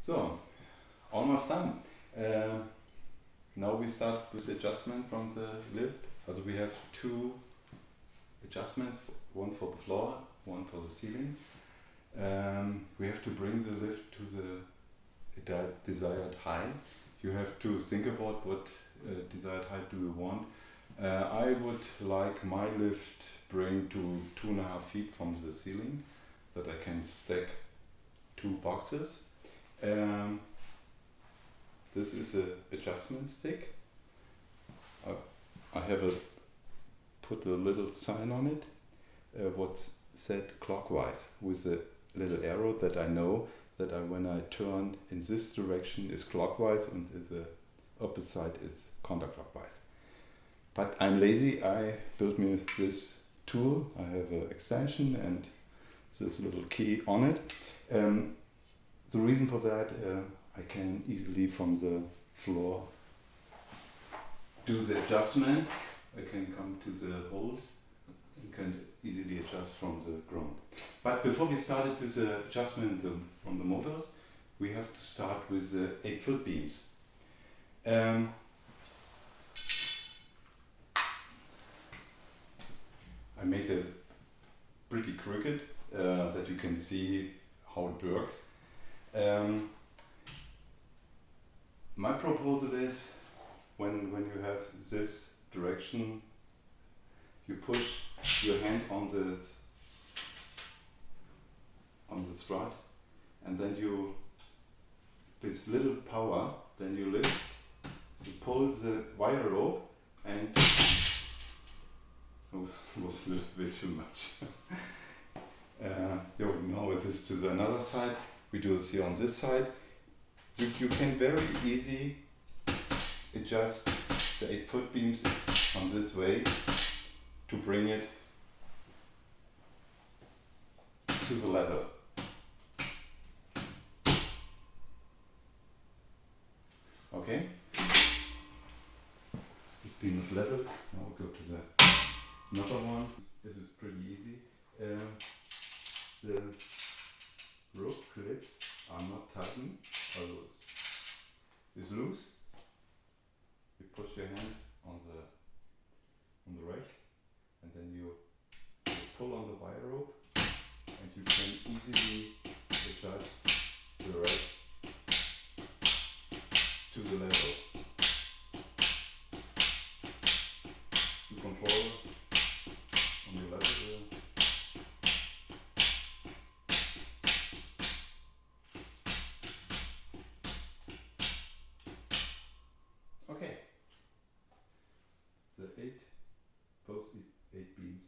So, almost done. Now we start with adjustment from the lift. Also we have two adjustments, one for the floor, one for the ceiling. We have to bring the lift to the desired height. You have to think about what desired height do you want. I would like my lift bring to 2.5 feet from the ceiling, that I can stack two boxes. This is an adjustment stick. I have put a little sign on it, what's set clockwise with a little arrow, that I know that when I turn in this direction is clockwise and the opposite side is counterclockwise. But I'm lazy. I built me this tool. I have an extension and this little key on it. The reason for that, I can easily from the floor do the adjustment. I can come to the holes and can easily adjust from the ground. But before we started with the adjustment from the motors, we have to start with the 8-foot beams. I made it pretty crooked, that you can see how it works. My proposal is, when you have this direction, you push your hand on the strut, and then you, with little power, then you lift, you pull the wire rope, and oh, it was a little bit too much. Now it is to the another side. We do this here on this side. You can very easy adjust the 8-foot beams on this way to bring it to the level. Okay? This beam is level. Now we'll go to the another one. This is pretty easy. The rope clips are not tightened, although it's loose. You push your hand on the rack, and then you pull on the wire rope, and you can easily adjust the rack to the level. You control on your level there. Okay. Both 8 beams